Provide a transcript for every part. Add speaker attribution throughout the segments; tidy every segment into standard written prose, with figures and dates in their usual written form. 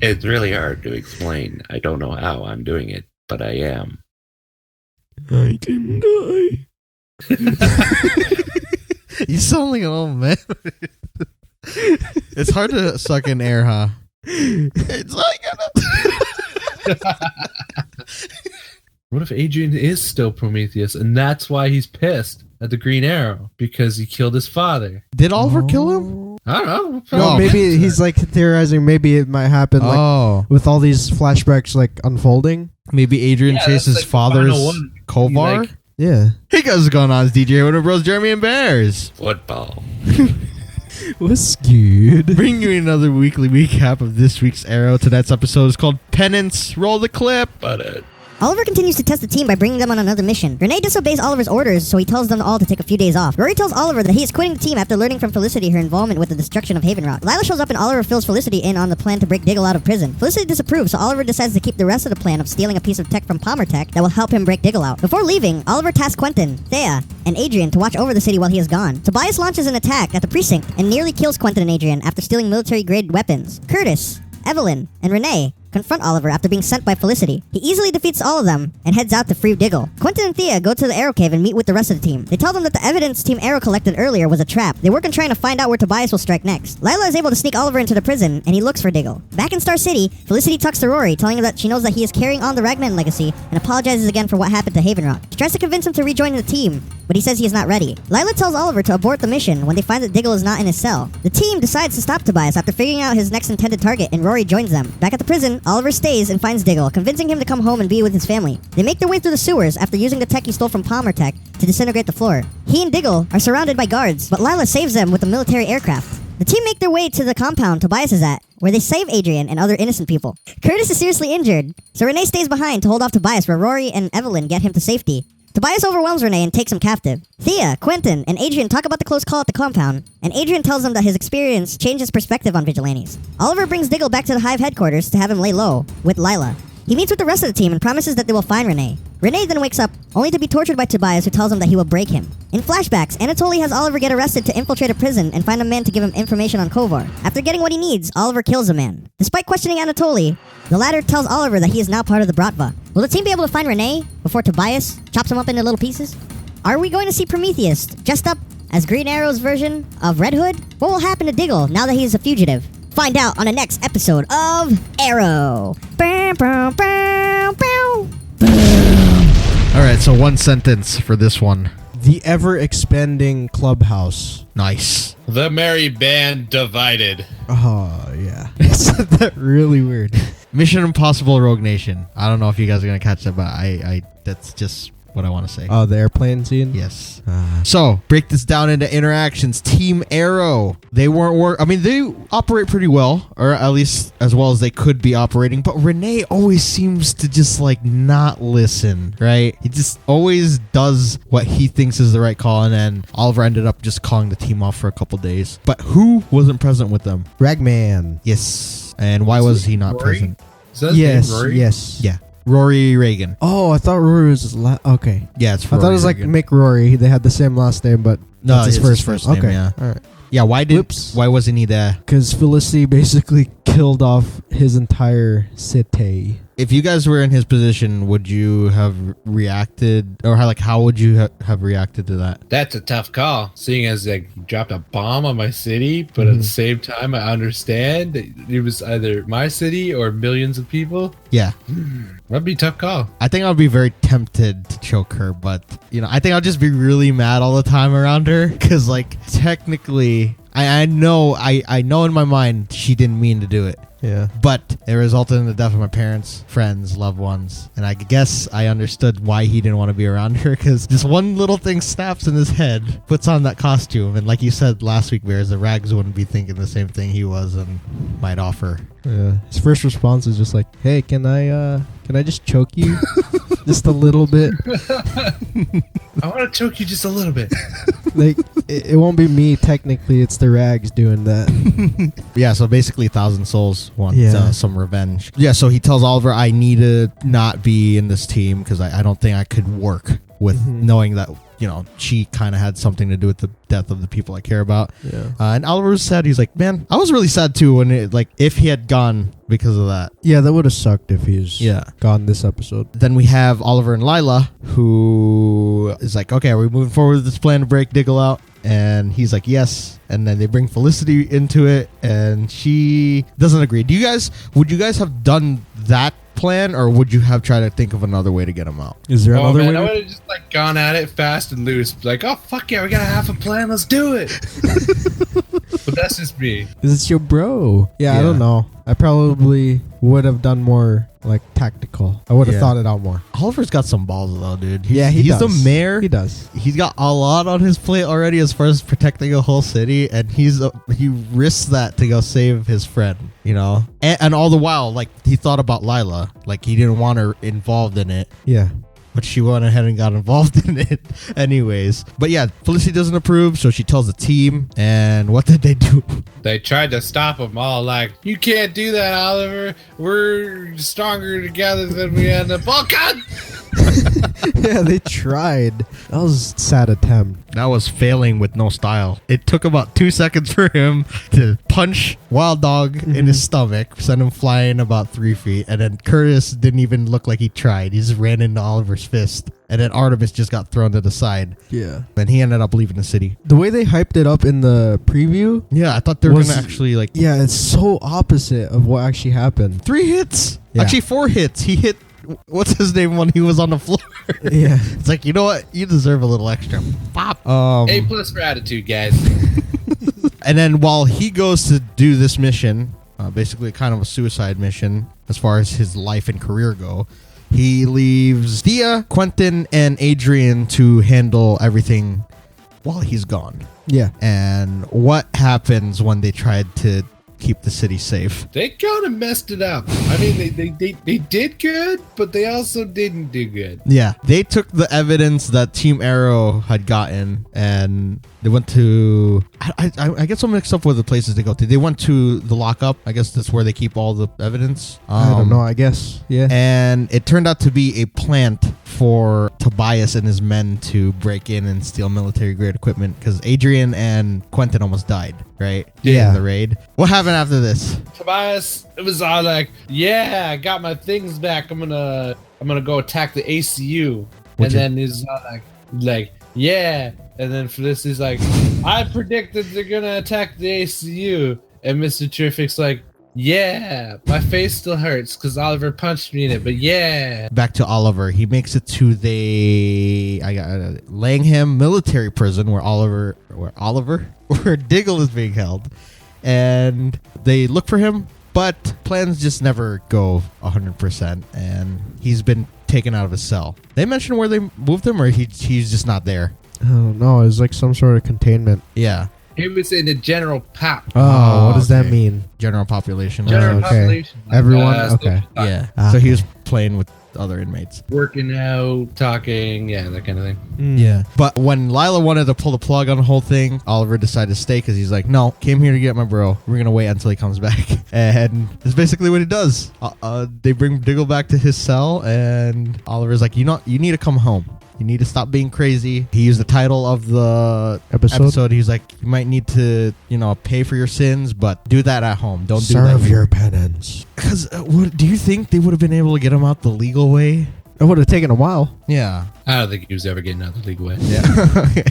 Speaker 1: It's really hard to explain. I don't know how I'm doing it, but I am.
Speaker 2: I didn't die.
Speaker 3: You sound like an old man. It's hard to suck in air, huh? It's like
Speaker 4: What if Adrian is still Prometheus, and that's why he's pissed at the Green Arrow, because he killed his father?
Speaker 3: Did Oliver kill him?
Speaker 4: I don't know.
Speaker 2: No, maybe he's like theorizing maybe it might happen like with all these flashbacks like unfolding.
Speaker 3: Maybe Adrian Chase's
Speaker 4: like
Speaker 3: father's Kovar?
Speaker 4: Like,
Speaker 2: yeah.
Speaker 3: Hey guys, what's going on? It's DJ Winter Bros, Jeremy, and Bears.
Speaker 1: Football.
Speaker 2: What's good?
Speaker 3: Bringing you another weekly recap of this week's Arrow. Tonight's episode is called Penance. Roll the clip.
Speaker 1: But
Speaker 5: Oliver continues to test the team by bringing them on another mission. Renee disobeys Oliver's orders, so he tells them all to take a few days off. Rory tells Oliver that he is quitting the team after learning from Felicity her involvement with the destruction of Haven Rock. Lila shows up and Oliver fills Felicity in on the plan to break Diggle out of prison. Felicity disapproves, so Oliver decides to keep the rest of the plan of stealing a piece of tech from Palmer Tech that will help him break Diggle out. Before leaving, Oliver tasks Quentin, Thea, and Adrian to watch over the city while he is gone. Tobias launches an attack at the precinct and nearly kills Quentin and Adrian after stealing military-grade weapons. Curtis, Evelyn, and Renee confront Oliver after being sent by Felicity. He easily defeats all of them and heads out to free Diggle. Quentin and Thea go to the Arrow Cave and meet with the rest of the team. They tell them that the evidence Team Arrow collected earlier was a trap. They work on trying to find out where Tobias will strike next. Lila is able to sneak Oliver into the prison, and he looks for Diggle. Back in Star City, Felicity talks to Rory, telling him that she knows that he is carrying on the Ragman legacy and apologizes again for what happened to Haven Rock. She tries to convince him to rejoin the team, but he says he is not ready. Lila tells Oliver to abort the mission when they find that Diggle is not in his cell. The team decides to stop Tobias after figuring out his next intended target, and Rory joins them. Back at the prison, Oliver stays and finds Diggle, convincing him to come home and be with his family. They make their way through the sewers after using the tech he stole from Palmer Tech to disintegrate the floor. He and Diggle are surrounded by guards, but Lila saves them with a military aircraft. The team make their way to the compound Tobias is at, where they save Adrian and other innocent people. Curtis is seriously injured, so Renee stays behind to hold off Tobias where Rory and Evelyn get him to safety. Tobias overwhelms Renee and takes him captive. Thea, Quentin, and Adrian talk about the close call at the compound, and Adrian tells them that his experience changed his perspective on vigilantes. Oliver brings Diggle back to the Hive headquarters to have him lay low, with Lila. He meets with the rest of the team and promises that they will find Renee. Renee then wakes up, only to be tortured by Tobias, who tells him that he will break him. In flashbacks, Anatoly has Oliver get arrested to infiltrate a prison and find a man to give him information on Kovar. After getting what he needs, Oliver kills a man. Despite questioning Anatoly, the latter tells Oliver that he is now part of the Bratva. Will the team be able to find Renee before Tobias chops him up into little pieces? Are we going to see Prometheus dressed up as Green Arrow's version of Red Hood? What will happen to Diggle now that he is a fugitive? Find out on the next episode of Arrow.
Speaker 3: Alright, so one sentence for this one.
Speaker 2: The ever-expanding Clubhouse.
Speaker 3: Nice.
Speaker 6: The merry band divided.
Speaker 2: Oh, yeah. Isn't that really weird?
Speaker 3: Mission Impossible Rogue Nation. I don't know if you guys are going to catch that, but I that's just what I want to say.
Speaker 2: Oh, the airplane scene?
Speaker 3: Yes. So, break this down into interactions. Team Arrow. They they operate pretty well, or at least as well as they could be operating, but Renee always seems to just like not listen, right? He just always does what he thinks is the right call, and then Oliver ended up just calling the team off for a couple days. But who wasn't present with them?
Speaker 2: Ragman.
Speaker 3: Yes. And why was he not present?
Speaker 4: Is that his
Speaker 2: Yes,
Speaker 4: name, Rory?
Speaker 2: yes.
Speaker 3: Yeah. Rory Reagan.
Speaker 2: Oh, I thought Rory was his last. Okay.
Speaker 3: Yeah, it's
Speaker 2: I thought it
Speaker 3: Rory
Speaker 2: was like
Speaker 3: Reagan.
Speaker 2: Mick Rory. They had the same last name, but
Speaker 3: No,
Speaker 2: that's
Speaker 3: it's his first name,
Speaker 2: Okay.
Speaker 3: yeah.
Speaker 2: All right.
Speaker 3: Yeah, why wasn't he there?
Speaker 2: Because Felicity basically killed off his entire city.
Speaker 3: If you guys were in his position, would you have reacted, or how would you have reacted to that?
Speaker 4: That's a tough call, seeing as he dropped a bomb on my city, but at the same time, I understand that it was either my city or millions of people.
Speaker 3: Yeah.
Speaker 4: That'd be a tough call.
Speaker 3: I think I'd be very tempted to choke her, but, I think I'll just be really mad all the time around her, because, technically, I know in my mind she didn't mean to do it.
Speaker 2: Yeah.
Speaker 3: But it resulted in the death of my parents, friends, loved ones. And I guess I understood why he didn't want to be around her, because just one little thing snaps in his head, puts on that costume. And like you said last week, Bears, the Rags wouldn't be thinking the same thing he was and might offer.
Speaker 2: Yeah. His first response is just like, "Hey, can I just choke you just a little bit?"
Speaker 4: I want to choke you just a little bit.
Speaker 2: It won't be me technically. It's the Rags doing that.
Speaker 3: Yeah, so basically 1,000 Souls wants some revenge. Yeah, so he tells Oliver, I need to not be in this team because I don't think I could work with knowing that she kind of had something to do with the death of the people I care about.
Speaker 2: Yeah.
Speaker 3: And Oliver was sad. He's like, man, I was really sad too when if he had gone because of that.
Speaker 2: Yeah, that would have sucked if he's gone this episode.
Speaker 3: Then we have Oliver and Lila, who is like, okay, are we moving forward with this plan to break Diggle out? And he's like, yes. And then they bring Felicity into it, and she doesn't agree. Would you guys have done that plan, or would you have tried to think of another way to get him out?
Speaker 2: Is there another way?
Speaker 4: I would have just gone at it fast and loose. Like, oh fuck yeah, we gotta have a plan. Let's do it. But that's just me.
Speaker 2: It's your bro. Yeah, I don't know. I probably would have done more tactical. I would have thought it out more.
Speaker 3: Oliver's got some balls though, dude.
Speaker 2: He's
Speaker 3: does. The mayor.
Speaker 2: He does.
Speaker 3: He's got a lot on his plate already as far as protecting a whole city, and he risks that to go save his friend, and all the while, he thought about Lila, he didn't want her involved in it.
Speaker 2: Yeah.
Speaker 3: But she went ahead and got involved in it anyways. But yeah, Felicity doesn't approve, so she tells the team. And what did they do?
Speaker 4: They tried to stop him all you can't do that, Oliver. We're stronger together than we end up. Oh, God!
Speaker 2: Yeah, they tried. That was a sad attempt.
Speaker 3: That was failing with no style. It took about 2 seconds for him to punch Wild Dog in his stomach, send him flying about 3 feet, and then Curtis didn't even look like he tried. He just ran into Oliver's fist, and then Artemis just got thrown to the side.
Speaker 2: Yeah.
Speaker 3: And he ended up leaving the city.
Speaker 2: The way they hyped it up in the preview.
Speaker 3: Yeah, I thought they were going to actually
Speaker 2: Yeah, it's so opposite of what actually happened.
Speaker 3: 3 hits.
Speaker 2: Yeah.
Speaker 3: Actually, 4 hits. He hit... What's his name when he was on the floor?
Speaker 2: Yeah.
Speaker 3: It's you know what? You deserve a little extra. Pop.
Speaker 4: A+ for attitude, guys.
Speaker 3: And then while he goes to do this mission, basically kind of a suicide mission as far as his life and career go, he leaves Thea, Quentin, and Adrian to handle everything while he's gone.
Speaker 2: Yeah.
Speaker 3: And what happens when they tried to keep the city safe?
Speaker 4: They kind of messed it up. I mean, they did good, but they also didn't do good.
Speaker 3: Yeah, they took the evidence that Team Arrow had gotten, and they went to... I get so mixed up with the places they go to. They went to the lockup. I guess that's where they keep all the evidence.
Speaker 2: I don't know, I guess. Yeah.
Speaker 3: And it turned out to be a plant for Tobias and his men to break in and steal military-grade equipment, because Adrian and Quentin almost died, right?
Speaker 2: Yeah.
Speaker 3: In the raid. What happened after this?
Speaker 4: Tobias, it was all yeah, I got my things back. I'm gonna go attack the ACU. And then he's like, yeah. And then Felicity's I predicted they're gonna attack the ACU. And Mr. Terrific's yeah, my face still hurts because Oliver punched me in it, but yeah.
Speaker 3: Back to Oliver. He makes it to the Langham military prison where Diggle is being held. And they look for him, but plans just never go 100%, and he's been taken out of his cell. They mention where they moved him, or he's just not there?
Speaker 2: I don't know. It's some sort of containment.
Speaker 3: Yeah.
Speaker 4: He was in the general pop.
Speaker 2: Oh, what does that mean?
Speaker 3: General population.
Speaker 4: General
Speaker 2: okay.
Speaker 4: population.
Speaker 2: Everyone? Okay.
Speaker 3: Yeah.
Speaker 2: Ah,
Speaker 3: so he was playing with other inmates.
Speaker 4: Working out, talking, yeah, that kind of thing.
Speaker 3: Yeah. But when Lila wanted to pull the plug on the whole thing, Oliver decided to stay because he's like, no, came here to get my bro. We're going to wait until he comes back. And that's basically what he does. They bring Diggle back to his cell, and Oliver's like, you need to come home. You need to stop being crazy. He used the title of the episode. He's like, you might need to, pay for your sins, but do that at home. Don't do that.
Speaker 2: Serve your penance.
Speaker 3: Because do you think they would have been able to get him out the legal way?
Speaker 2: It would have taken a while.
Speaker 3: Yeah.
Speaker 4: I don't think he was ever getting out the legal way.
Speaker 3: Yeah. Okay.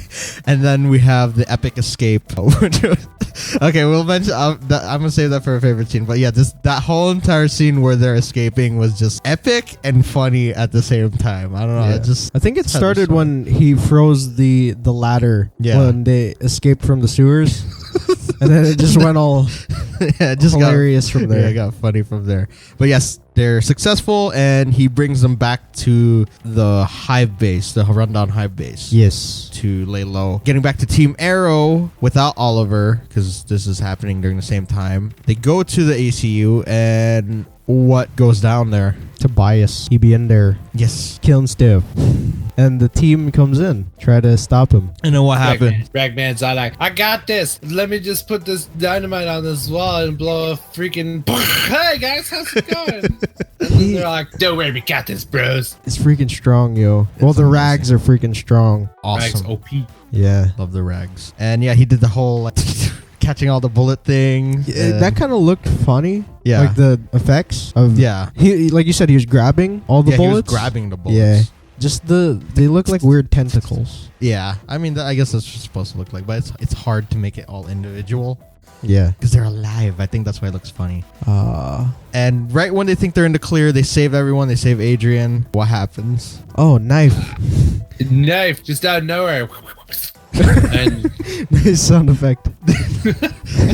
Speaker 3: And then we have the epic escape. Okay, we'll mention. I'm gonna save that for a favorite scene. But yeah, that whole entire scene where they're escaping was just epic and funny at the same time. I don't know.
Speaker 2: Yeah. I think it started when he froze the ladder when they escaped from the sewers. And then it just went all hilarious from there.
Speaker 3: Yeah, it got funny from there. But yes, they're successful, and he brings them back to the hive base, the rundown hive base.
Speaker 2: Yes.
Speaker 3: To lay low. Getting back to Team Arrow without Oliver, because this is happening during the same time. They go to the ACU, and what goes down there?
Speaker 2: Tobias. He be in there
Speaker 3: Yes.
Speaker 2: killing stuff. And the team comes in, try to stop him.
Speaker 3: And then what happened?
Speaker 4: Ragman's all like, I got this. Let me just put this dynamite on this wall and blow a freaking. Hey guys, how's it going? And then they're like, don't worry, we got this, bros.
Speaker 2: It's freaking strong, yo. Well, the rags are freaking strong.
Speaker 3: Awesome.
Speaker 4: Rags OP.
Speaker 2: Yeah.
Speaker 3: Love the rags. And yeah, he did the whole like, catching all the bullet thing.
Speaker 2: That kind of looked funny.
Speaker 3: Yeah.
Speaker 2: Like the effects of.
Speaker 3: Yeah.
Speaker 2: He, like you said, he was grabbing all the bullets.
Speaker 3: He was grabbing the bullets.
Speaker 2: Yeah. Just they look like weird tentacles.
Speaker 3: Yeah. I mean, I guess that's what it's supposed to look like, but it's hard to make it all individual.
Speaker 2: Yeah.
Speaker 3: Because they're alive. I think that's why it looks funny. And right when they think they're in the clear, they save everyone. They save Adrian. What happens?
Speaker 2: Oh, knife.
Speaker 4: Knife, just out of nowhere. And
Speaker 2: Nice sound effect.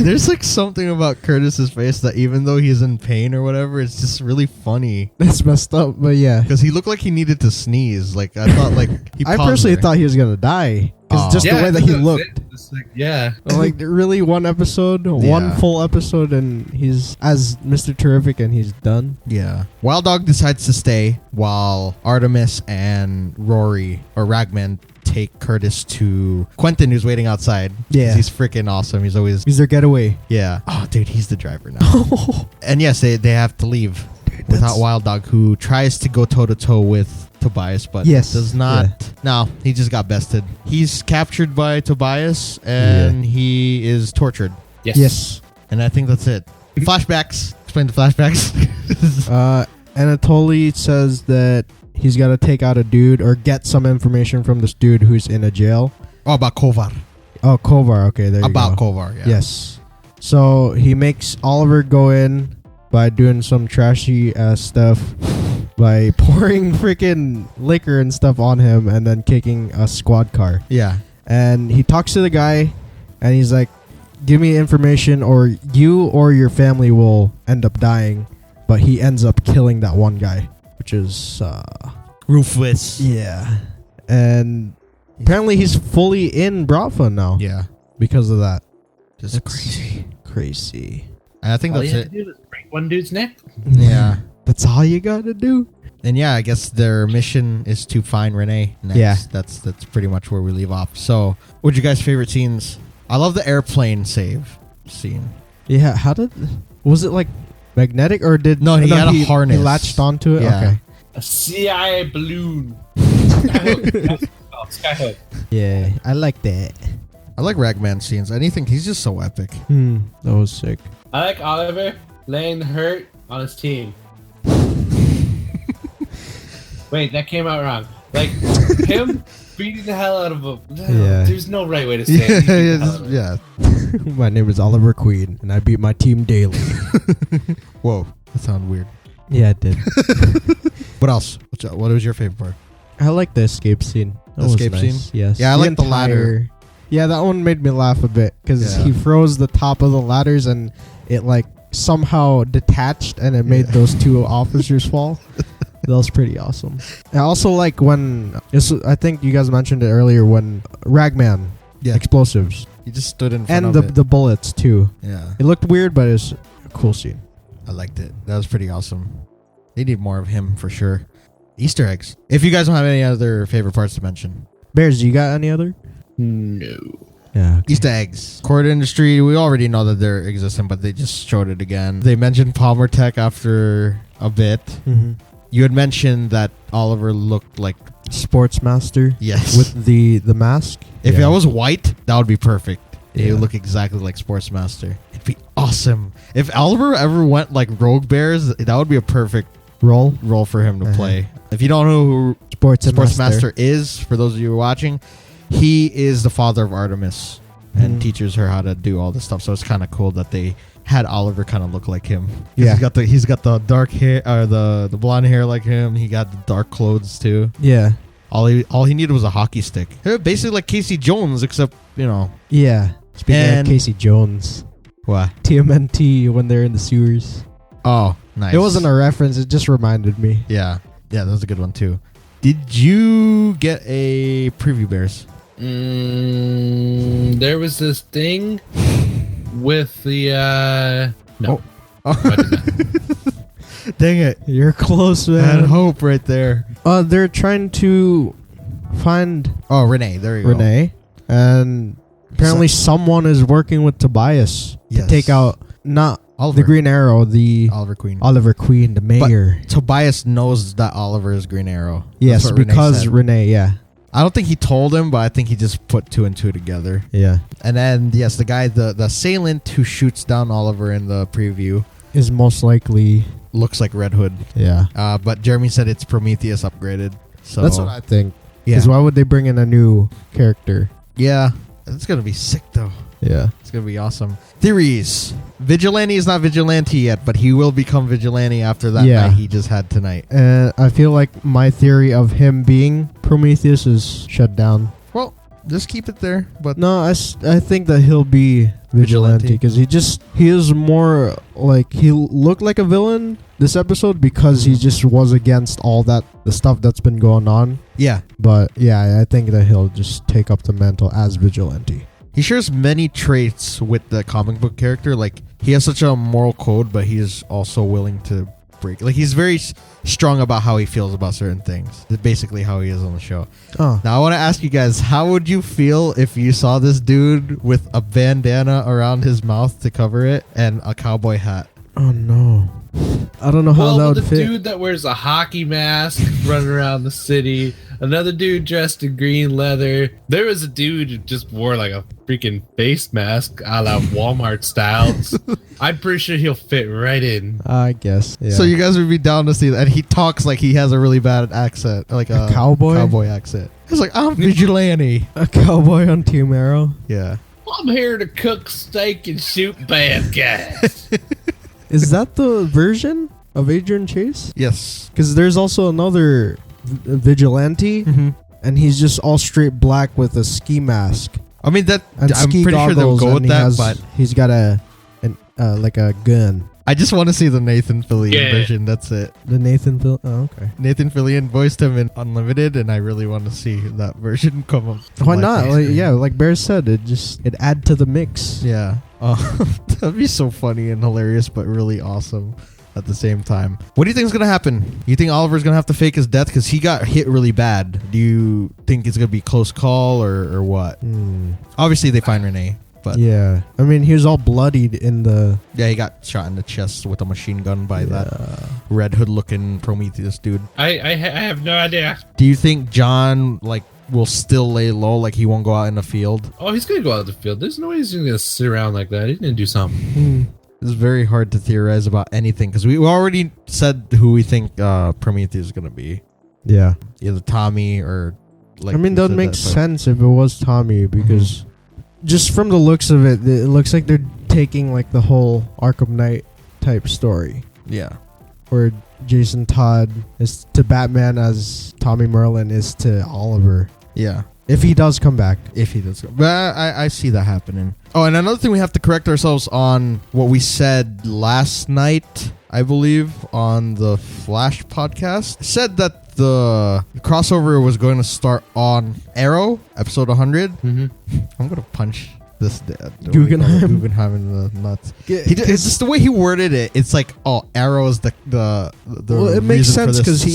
Speaker 3: There's like something about Curtis's face that even though he's in pain or whatever, it's just really funny.
Speaker 2: That's messed up, but yeah.
Speaker 3: Because he looked like he needed to sneeze. Like I thought, like
Speaker 2: I personally thought he was gonna die. Because just the way that he looked.
Speaker 4: Like, yeah.
Speaker 2: Like really one episode, one full episode, and he's as Mr. Terrific, and he's done.
Speaker 3: Yeah. Wild Dog decides to stay while Artemis and Rory or Ragman take Curtis to Quentin, who's waiting outside.
Speaker 2: Yeah.
Speaker 3: He's freaking awesome. He's always.
Speaker 2: He's their getaway.
Speaker 3: Yeah. Oh, dude, he's the driver now. And yes, they have to leave without Wild Dog, who tries to go toe to toe with Tobias, but does not. Yeah. No, he just got bested. He's captured by Tobias, and he is tortured.
Speaker 2: Yes.
Speaker 3: And I think that's it. Flashbacks. Explain the flashbacks.
Speaker 2: Anatoly says that he's got to take out a dude or get some information from this dude who's in a jail.
Speaker 3: Oh, about Kovar.
Speaker 2: Oh, Kovar. Okay, there you go.
Speaker 3: About Kovar, yeah.
Speaker 2: Yes. So he makes Oliver go in by doing some trashy ass stuff, by pouring freaking liquor and stuff on him and then kicking a squad car.
Speaker 3: Yeah.
Speaker 2: And he talks to the guy and he's like, give me information or you or your family will end up dying. But he ends up killing that one guy, which is
Speaker 3: Rufus.
Speaker 2: Yeah. And apparently he's fully in Bratva now.
Speaker 3: Yeah.
Speaker 2: Because of that.
Speaker 3: Just
Speaker 2: crazy.
Speaker 3: And I think
Speaker 4: all
Speaker 3: that's
Speaker 4: you have
Speaker 3: it.
Speaker 4: to do is break one dude's neck.
Speaker 3: Yeah.
Speaker 2: That's all you gotta do.
Speaker 3: And yeah, I guess their mission is to find Renee next.
Speaker 2: Yeah.
Speaker 3: That's pretty much where we leave off. So, what's your guys' favorite scenes? I love the airplane save scene.
Speaker 2: Yeah, was it like magnetic or did...
Speaker 3: No, he had a harness.
Speaker 2: He latched onto it?
Speaker 3: Yeah.
Speaker 2: Okay.
Speaker 4: A CIA balloon. Skyhook.
Speaker 2: Yeah, I like that.
Speaker 3: I like Ragman scenes. Anything, he's just so epic.
Speaker 2: That was sick.
Speaker 4: I like Oliver laying hurt on his team. Wait, that came out wrong. Like, him beating the hell out of him.
Speaker 2: Yeah.
Speaker 4: There's no right way to say it.
Speaker 3: Yeah.
Speaker 2: My name is Oliver Queen, and I beat my team daily.
Speaker 3: Whoa, that sounded weird.
Speaker 2: Yeah, it did.
Speaker 3: What else? What was your favorite part?
Speaker 2: I like the escape scene.
Speaker 3: The escape scene?
Speaker 2: Yes.
Speaker 3: Yeah, I like the ladder.
Speaker 2: Yeah, that one made me laugh a bit because he froze the top of the ladders and it like somehow detached and it made those two officers fall. That was pretty awesome. I also like when I think you guys mentioned it earlier when Ragman explosives.
Speaker 3: He just stood in front
Speaker 2: and
Speaker 3: of it.
Speaker 2: the bullets too.
Speaker 3: Yeah.
Speaker 2: It looked weird, but it's a cool scene.
Speaker 3: I liked it. That was pretty awesome. They need more of him for sure. Easter eggs. If you guys don't have any other favorite parts to mention.
Speaker 2: Bears, you got any other?
Speaker 4: No.
Speaker 2: Yeah. Okay.
Speaker 3: Easter eggs. Cord industry, we already know that they're existing, but they just showed it again. They mentioned Palmer Tech after a bit.
Speaker 2: Mm-hmm.
Speaker 3: You had mentioned that Oliver looked like
Speaker 2: Sportsmaster.
Speaker 3: Yes.
Speaker 2: With the mask.
Speaker 3: If it was white, that would be perfect. It
Speaker 2: Yeah.
Speaker 3: would look exactly like Sportsmaster. It'd be awesome. If Oliver ever went like Rogue Bears, that would be a perfect role for him to play. If you don't know who Sportsmaster is, for those of you who are watching, he is the father of Artemis and teaches her how to do all this stuff. So it's kind of cool that they had Oliver kind of look like him.
Speaker 2: Yeah.
Speaker 3: He's got the dark hair, or the blonde hair like him. He got the dark clothes too.
Speaker 2: Yeah.
Speaker 3: All he needed was a hockey stick. Basically like Casey Jones, except,
Speaker 2: Yeah. Speaking of Casey Jones.
Speaker 3: What?
Speaker 2: TMNT when they're in the sewers.
Speaker 3: Oh, nice.
Speaker 2: It wasn't a reference. It just reminded me.
Speaker 3: Yeah. Yeah, that was a good one too. Did you get a preview, Bears?
Speaker 4: There was this thing with the no.
Speaker 3: Oh.
Speaker 4: I did not.
Speaker 3: Dang it.
Speaker 2: You're close,
Speaker 3: I
Speaker 2: man.
Speaker 3: had hope right there.
Speaker 2: They're trying to find
Speaker 3: Oh, Renee. There you go.
Speaker 2: Renee, and apparently someone is working with Tobias
Speaker 3: Yes.
Speaker 2: to take out not
Speaker 3: Oliver.
Speaker 2: the Green Arrow, the
Speaker 3: Oliver Queen.
Speaker 2: Oliver Queen, the mayor.
Speaker 3: Tobias knows that Oliver is Green Arrow.
Speaker 2: Yes,
Speaker 3: That's what Renee
Speaker 2: because
Speaker 3: said.
Speaker 2: Renee. Yeah,
Speaker 3: I don't think he told him, but I think he just put 2 and 2 together.
Speaker 2: yeah,
Speaker 3: And then, yes, the guy, the assailant who shoots down Oliver in the preview
Speaker 2: is most likely.
Speaker 3: looks like Red Hood.
Speaker 2: Yeah,
Speaker 3: But Jeremy said it's Prometheus upgraded. So
Speaker 2: that's what I think.
Speaker 3: yeah.
Speaker 2: Because why would they bring in a new character?
Speaker 3: Yeah. It's going to be sick, though.
Speaker 2: Yeah.
Speaker 3: It's going to be awesome. Theories. Vigilante is not Vigilante yet, but he will become Vigilante after that
Speaker 2: Yeah.
Speaker 3: night he just had tonight.
Speaker 2: And I feel like my theory of him being Prometheus is shut down.
Speaker 3: Well, just keep it there. But
Speaker 2: No, I think that he'll be Vigilante because he is more like he looked like a villain this episode because he just was against all the stuff that's been going on.
Speaker 3: yeah,
Speaker 2: But yeah, I think that he'll just take up the mantle as Vigilante.
Speaker 3: he shares many traits with the comic book character. Like, he has such a moral code, but he is also willing to break. Like, he's very strong about how he feels about certain things. That's basically how he is on the show.
Speaker 2: Oh,
Speaker 3: Now, I want to ask you guys, how would you feel if you saw this dude with a bandana around his mouth to cover it and a cowboy hat?
Speaker 2: oh no. I don't know how that
Speaker 4: Well,
Speaker 2: would
Speaker 4: the
Speaker 2: fit.
Speaker 4: dude that wears a hockey mask running around the city, another dude dressed in green leather. There was a dude who just wore like a freaking face mask a la Walmart styles. I'm pretty sure he'll fit right in.
Speaker 2: I guess. Yeah.
Speaker 3: So you guys would be down to see that. And he talks like he has a really bad accent, like
Speaker 2: A cowboy?
Speaker 3: cowboy accent. He's like, I'm Vigilante.
Speaker 2: a cowboy on Team Arrow.
Speaker 3: Yeah.
Speaker 4: I'm here to cook steak and shoot bad guys.
Speaker 2: Is that the version of Adrian Chase?
Speaker 3: Yes.
Speaker 2: Because there's also another Vigilante,
Speaker 3: Mm-hmm.
Speaker 2: and he's just all straight black with a ski mask
Speaker 3: I mean, that
Speaker 2: and
Speaker 3: I'm
Speaker 2: ski
Speaker 3: pretty sure they'll
Speaker 2: goggles,
Speaker 3: go with
Speaker 2: and
Speaker 3: that, but
Speaker 2: he's got like a gun.
Speaker 3: I just want to see the Nathan Fillion
Speaker 6: Yeah.
Speaker 3: version. That's it.
Speaker 2: The Nathan Phil. Oh, okay.
Speaker 3: Nathan Fillion voiced him in Unlimited, and I really want to see that version come up. to
Speaker 2: Why
Speaker 3: my
Speaker 2: not?
Speaker 3: face.
Speaker 2: Like, yeah, like Bear said, it add to the mix.
Speaker 3: Yeah. That'd be so funny and hilarious, but really awesome at the same time. What do you think is going to happen? You think Oliver's going to have to fake his death because he got hit really bad? Do you think it's going to be close call or what? Obviously, they find Renee, but
Speaker 2: Yeah, I mean, he was all bloodied in the.
Speaker 3: yeah, he got shot in the chest with a machine gun by that Red Hood looking Prometheus dude.
Speaker 6: I have no idea.
Speaker 3: Do you think John will still lay low, like he won't go out in the field?
Speaker 4: Oh, he's gonna go out the field. There's no way he's gonna sit around like that. He's gonna do something.
Speaker 3: It's very hard to theorize about anything because we already said who we think Prometheus is going to be.
Speaker 2: Yeah,
Speaker 3: Either Tommy or like.
Speaker 2: I mean,
Speaker 3: we
Speaker 2: that
Speaker 3: said
Speaker 2: makes
Speaker 3: but-
Speaker 2: sense if it was Tommy because just from the looks of it, it looks like they're taking like the whole Arkham Knight type story
Speaker 3: Yeah.
Speaker 2: where Jason Todd is to Batman as Tommy Merlin is to Oliver.
Speaker 3: Yeah.
Speaker 2: If he does come back.
Speaker 3: If he does. But I see that happening. Oh, and another thing we have to correct ourselves on what we said last night, I believe, on the Flash podcast. Said that the crossover was going to start on Arrow, episode 100.
Speaker 4: Mm-hmm.
Speaker 3: I'm going to punch this
Speaker 2: Guggenheim.
Speaker 3: Guggenheim in the nuts. It's just the way he worded it. It's like, oh, Arrow is the
Speaker 2: Well, it makes
Speaker 3: reason for
Speaker 2: sense
Speaker 3: this
Speaker 2: because
Speaker 3: to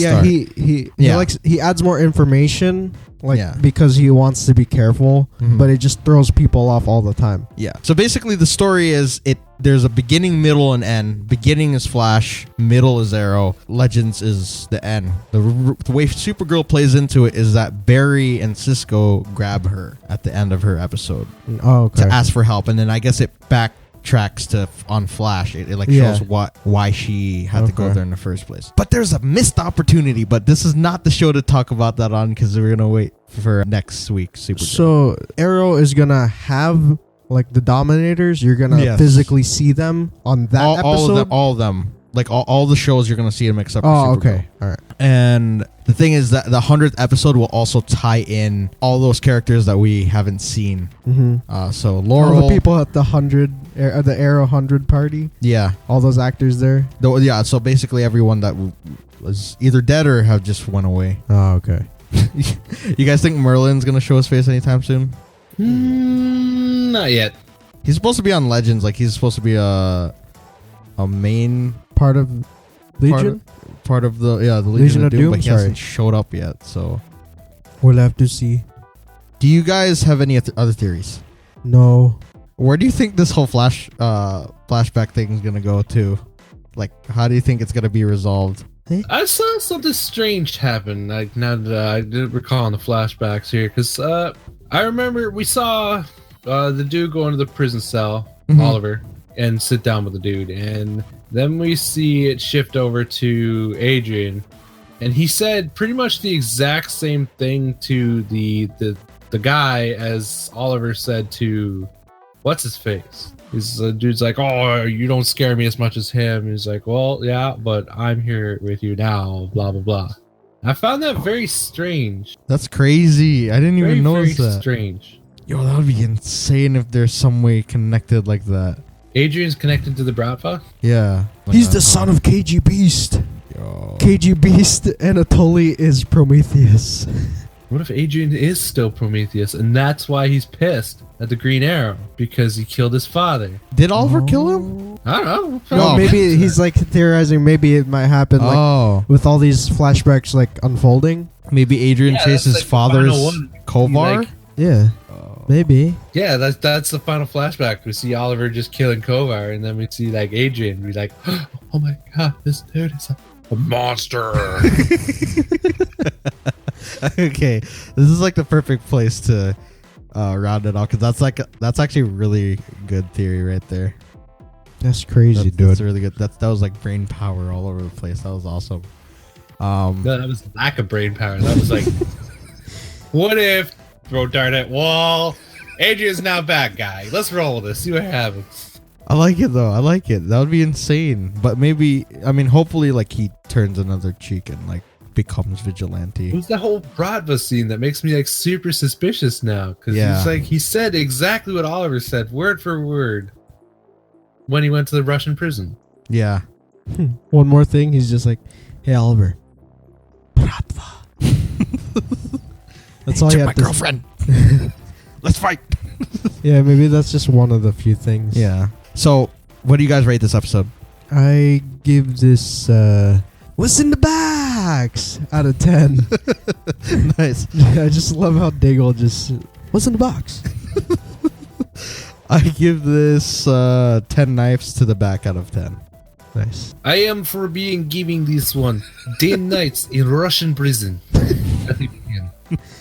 Speaker 2: he
Speaker 3: start.
Speaker 2: he adds more information
Speaker 3: Yeah.
Speaker 2: because he wants to be careful,
Speaker 3: Mhm.
Speaker 2: but it just throws people off all the time.
Speaker 3: Yeah. So basically, the story is there's a beginning, middle, and end. Beginning is Flash, middle is Arrow, Legends is the end. The way Supergirl plays into it is that Barry and Cisco grab her at the end of her episode
Speaker 2: Oh, okay.
Speaker 3: to ask for help, and then I guess it backtracks to on Flash. It
Speaker 2: Yeah.
Speaker 3: shows why she had to go
Speaker 2: Okay.
Speaker 3: there in the first place. But there's a missed opportunity. But this is not the show to talk about that on because we're gonna wait for next week. Supergirl.
Speaker 2: So Arrow is gonna have like the Dominators. You're gonna
Speaker 3: Yes.
Speaker 2: physically see them on that episode.
Speaker 3: all of them. Like all the shows you're gonna see them except for
Speaker 2: Oh,
Speaker 3: Supergirl.
Speaker 2: okay. All right.
Speaker 3: And the thing is that the 100th episode will also tie in all those characters that we haven't seen.
Speaker 2: Mm-hmm.
Speaker 3: So
Speaker 2: All
Speaker 3: Laurel,
Speaker 2: the people at the the Arrow 100 party.
Speaker 3: yeah,
Speaker 2: All those actors there.
Speaker 3: yeah. So basically, everyone that was either dead or have just went away.
Speaker 2: Oh, okay.
Speaker 3: You guys think Merlin's gonna show his face anytime soon?
Speaker 4: Not yet.
Speaker 3: He's supposed to be on Legends. Like he's supposed to be a main.
Speaker 2: Part of Legion?
Speaker 3: Part of the Legion of Doom, but he
Speaker 2: sorry.
Speaker 3: hasn't showed up yet. So
Speaker 2: We'll have to see.
Speaker 3: do you guys have any other theories?
Speaker 2: No.
Speaker 3: Where do you think this whole flashback thing is gonna go to? Like, how do you think it's gonna be resolved?
Speaker 4: I saw something strange happen. Like now that I didn't recall in the flashbacks here, because I remember we saw the dude go into the prison cell, Oliver, and sit down with the dude, and then we see it shift over to Adrian, and he said pretty much the exact same thing to the guy as Oliver said to what's his face. He's the dude's like, oh, you don't scare me as much as him. He's like, well, yeah, but I'm here with you now. Blah blah blah. I found that very strange.
Speaker 3: That's crazy. I didn't even notice
Speaker 4: very
Speaker 3: that.
Speaker 4: Strange.
Speaker 3: Yo, that would be insane if there's some way connected like that.
Speaker 4: Adrian's connected to the Bratva.
Speaker 3: Yeah.
Speaker 2: He's the son of KG Beast.
Speaker 3: Yo.
Speaker 2: KG Beast Anatoly is Prometheus.
Speaker 4: What if Adrian is still Prometheus, and that's why he's pissed at the Green Arrow because he killed his father?
Speaker 3: Did Oliver kill him?
Speaker 4: I don't know.
Speaker 2: No, maybe he's like theorizing. Maybe it might happen like with all these flashbacks like unfolding.
Speaker 3: Maybe Adrian Chase's
Speaker 4: like
Speaker 3: father's Kovar.
Speaker 4: Like,
Speaker 2: Yeah, maybe.
Speaker 4: yeah, that's the final flashback. We see Oliver just killing Kovar, and then we see like Adrian be like, "Oh my god, this dude is a monster."
Speaker 3: Okay, this is like the perfect place to round it off, because that's actually a really good theory right there.
Speaker 2: That's crazy, dude.
Speaker 3: That's really good. That was like brain power all over the place. That was awesome.
Speaker 4: No, that was lack of brain power. That was like, what if, throw dart at wall, Adrian's now bad guy. Let's roll this. See what happens.
Speaker 3: I like it though. I like it. That would be insane. But maybe, I mean, hopefully, like he turns another cheek and like becomes Vigilante.
Speaker 4: It was the whole Bratva scene that makes me like super suspicious now, because he's like, he said exactly what Oliver said, word for word, when he went to the Russian prison.
Speaker 3: Yeah.
Speaker 2: One more thing, he's just like, "Hey Oliver, Bratva." That's all you have
Speaker 3: my
Speaker 2: to
Speaker 3: girlfriend. Let's fight.
Speaker 2: Yeah, maybe that's just one of the few things.
Speaker 3: Yeah. So, what do you guys rate this episode?
Speaker 2: I give this what's in the box out of 10.
Speaker 3: Nice.
Speaker 2: I just love how Diggle just what's in the box.
Speaker 3: I give this 10 knives to the back out of 10.
Speaker 2: Nice.
Speaker 4: I am for being giving this one 10 nights in Russian prison.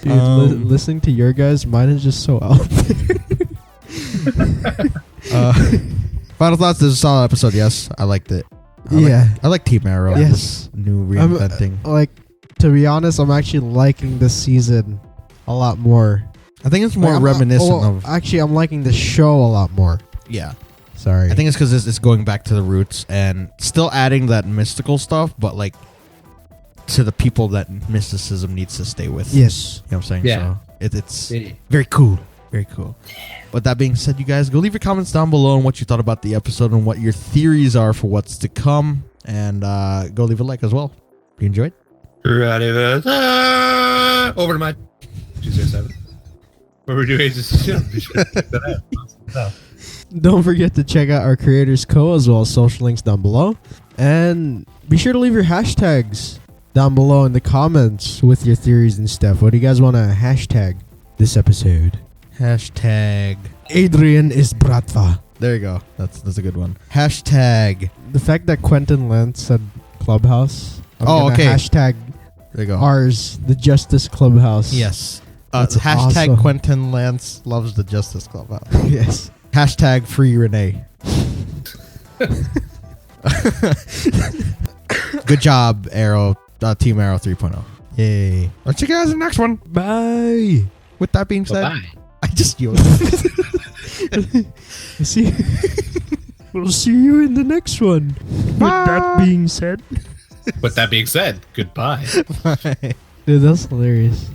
Speaker 2: Dude, listening to your guys, mine is just so out there.
Speaker 3: Final thoughts. This is a solid episode. Yes, I liked it. I like Team Arrow.
Speaker 2: Yes.
Speaker 3: This new reinventing.
Speaker 2: Like, to be honest, I'm actually liking this season a lot more.
Speaker 3: I think it's more
Speaker 2: Like,
Speaker 3: reminiscent of.
Speaker 2: Actually, I'm liking the show a lot more.
Speaker 3: Yeah.
Speaker 2: Sorry.
Speaker 3: I think it's because it's going back to the roots and still adding that mystical stuff, but like to the people that mysticism needs to stay with.
Speaker 2: Yes.
Speaker 3: You know what I'm saying?
Speaker 4: Yeah.
Speaker 3: So it's very cool. Very cool. With that being said, you guys, go leave your comments down below on what you thought about the episode and what your theories are for what's to come. And go leave a like as well. If you enjoyed.
Speaker 4: Over to my 207. What we're doing is
Speaker 2: Don't forget to check out our Creators Co. as well as social links down below. And be sure to leave your hashtags down below in the comments with your theories and stuff. What do you guys want to hashtag this episode?
Speaker 3: Hashtag
Speaker 2: Adrian is Bratva.
Speaker 3: There you go. That's a good one. Hashtag.
Speaker 2: The fact that Quentin Lance said Clubhouse. I'm gonna
Speaker 3: okay.
Speaker 2: Hashtag
Speaker 3: There you go.
Speaker 2: ours, the Justice Clubhouse.
Speaker 3: Yes.
Speaker 2: That's
Speaker 3: Hashtag
Speaker 2: awesome.
Speaker 3: Quentin Lance loves the Justice Clubhouse.
Speaker 2: Yes.
Speaker 3: Hashtag free Renee. Good job, Arrow. Team Arrow 3.0. Yay. I'll check you guys in the next one.
Speaker 2: Bye.
Speaker 3: With that being said,
Speaker 4: Bye.
Speaker 3: I just yelled.
Speaker 2: See. We'll see you in the next one. With that being said.
Speaker 4: With that being said, goodbye.
Speaker 3: Bye.
Speaker 2: Dude, that's hilarious.